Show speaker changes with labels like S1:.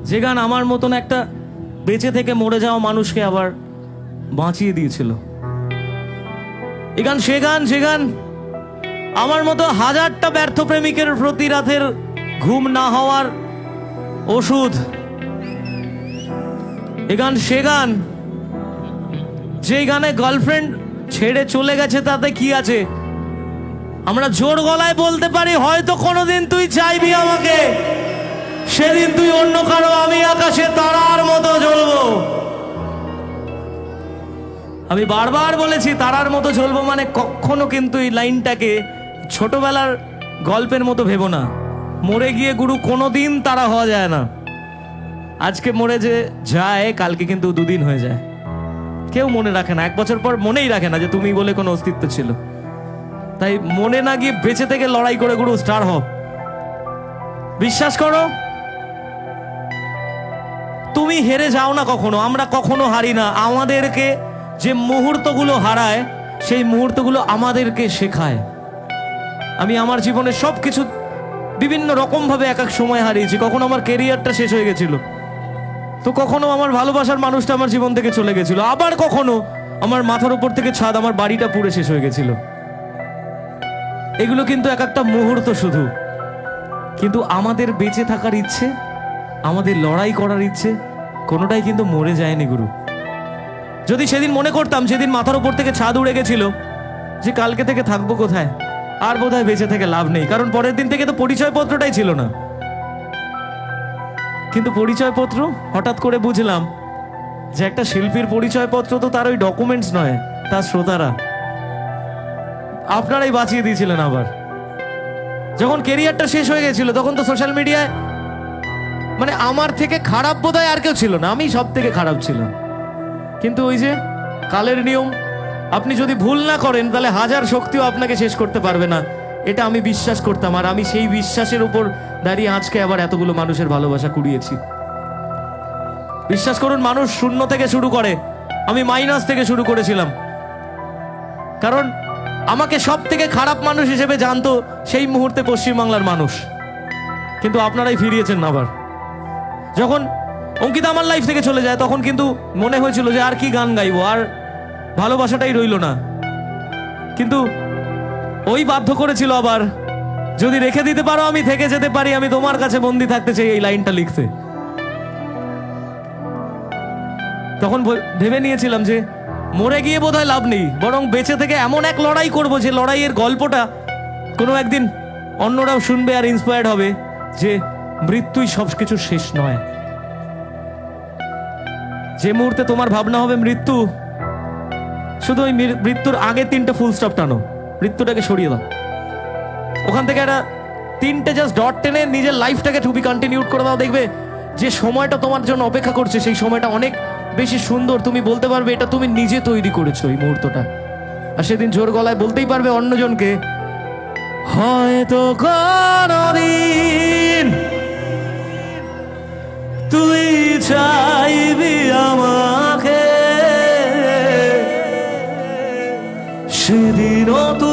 S1: যে গান আমার মতন একটা বেঁচে থেকে মরে যাওয়া মানুষকে আবার বাঁচিয়ে দিয়েছিল। এই গান সে গান, যে গান আমার মতো হাজারটা ব্যর্থ প্রেমিকের প্রতি রাতের ঘুম না হওয়ার ওষুধ। এই গান সে গান, যেই গানে গার্লফ্রেন্ড ছেড়ে চলে গেছে তাতে কি আছে, আমরা জোর গলায় বলতে পারি হয়তো কোনোদিন তুই চাইবি আমাকে, সেদিন তুই অন্য কারো, আমি আকাশে তারার মতো জ্বলবো। আমি বারবার বলেছি তারার মতো জ্বলবো মানে কখনো কিন্তু এই লাইনটাকে ছোটবেলার গল্পের মতো ভেবো না। মরে গিয়ে গুরু কোনোদিন তারা হওয়া যায় না। আজকে মরে যে যায় কালকে কিন্তু দুদিন হয়ে যায়। কেউ মনে রাখে না, 1 বছর পর মনেই রাখে না যে তুমি বলে কোনো অস্তিত্ব ছিল। তাই মনে না গিয়ে বেঁচে থেকে লড়াই করে গুরু স্টার হও। বিশ্বাস করো তুমি হেরে যাও না কখনো, আমরা কখনো হারি না। আমাদেরকে যে মুহূর্তগুলো হারায় সেই মুহূর্তগুলো আমাদেরকে শেখায়। আমি আমার জীবনে সবকিছু বিভিন্ন রকম ভাবে এক এক সময় হারিয়েছি। কখনো আমার কেরিয়ারটা শেষ হয়ে গেছিল, তো কখনো আমার ভালোবাসার মানুষটা আমার জীবন থেকে চলে গেছিল, আবার কখনো আমার মাথার উপর থেকে ছাদ, আমার বাড়িটা পুড়ে শেষ হয়ে গেছিল। এগুলো কিন্তু এক একটা মুহূর্ত শুধু, কিন্তু আমাদের বেঁচে থাকার ইচ্ছে, আমাদের লড়াই করার ইচ্ছে কোনোটাই কিন্তু মরে যায়নি গুরু। যদি সেদিন মনে করতাম, সেদিন মাথার উপর থেকে ছাদ উড়ে গেছিল, যে কালকে থেকে থাকবো কোথায়, আর বোধহয় বেঁচে থেকে লাভ নেই, কারণ পরের দিন থেকে তো পরিচয়পত্রটাই ছিল না। কিন্তু পরিচয়পত্র হঠাৎ করে বুঝলাম যে একটা শিল্পীর পরিচয়পত্র তো তার ওই ডকুমেন্টস নয়, তার শ্রোতারা। আপনারাই বাঁচিয়ে দিয়েছিলেন। আবার যখন কেরিয়ারটা শেষ হয়ে গেছিল তখন তো সোশ্যাল মিডিয়ায় মানে আমার থেকে খারাপ বোধহয় আর কেউ ছিল না, আমি সব থেকে খারাপ ছিলাম। কিন্তু ওই যে কালের নিয়ম, আপনি যদি ভুল না করেন তাহলে হাজার শক্তিও আপনাকে শেষ করতে পারবে না, এটা আমি বিশ্বাস করতাম। আর আমি সেই বিশ্বাসের উপর দাঁড়িয়ে আজকে আবার এতগুলো মানুষের ভালোবাসা কুড়িয়েছি। বিশ্বাস করুন, মানুষ শূন্য থেকে শুরু করে, আমি মাইনাস থেকে শুরু করেছিলাম। কারণ আমাকে সব থেকে খারাপ মানুষ হিসেবে জানতো সেই মুহূর্তে পশ্চিমবাংলার মানুষ, কিন্তু আপনারাই ফিরিয়েছেন আবার। যখন অঙ্কিতা আমার লাইফ থেকে চলে যায় তখন কিন্তু মনে হয়েছিল যে আর কি গান গাইবো, আর ভালোবাসাটাই রইল না। কিন্তু ওই বাধ্য করেছিল আবার, যদি রেখে দিতে পারো আমি থেকে যেতে পারি, আমি তোমার কাছে বন্দি থাকতে চাই, এই লাইনটা লিখতে। তখন ভেবে নিয়েছিলাম যে মরে গিয়ে বোধহয় লাভ নেই, বরং বেঁচে থেকে এমন এক লড়াই করব যে লড়াইয়ের গল্পটা কোনো একদিন অন্যরাও শুনবে আর ইন্সপায়ার্ড হবে যে মৃত্যুই সবকিছু শেষ নয়। যে মুহূর্তে তোমার ভাবনা হবে মৃত্যু, শুধু ওই মৃত্যুর আগে 3টে ফুল স্টপ টানো, মৃত্যুটাকে সরিয়ে দাও। ওখান থেকে একটা 3টে জাস্ট ডট টেনে নিজের লাইফটাকে টু বি কন্টিনিউড করে দাও। দেখবে যে সময়টা তোমার জন্য অপেক্ষা করছে সেই সময়টা অনেক বেশি সুন্দর। তুমি বলতে পারবে এটা তুমি নিজে তৈরি করেছো এই মুহূর্তটা, আর সেদিন জোর গলায় বলতেই পারবে অন্যজনকে, হয়তো কোনদিন তুই চাইবি আমাকে, সেদিনও তুই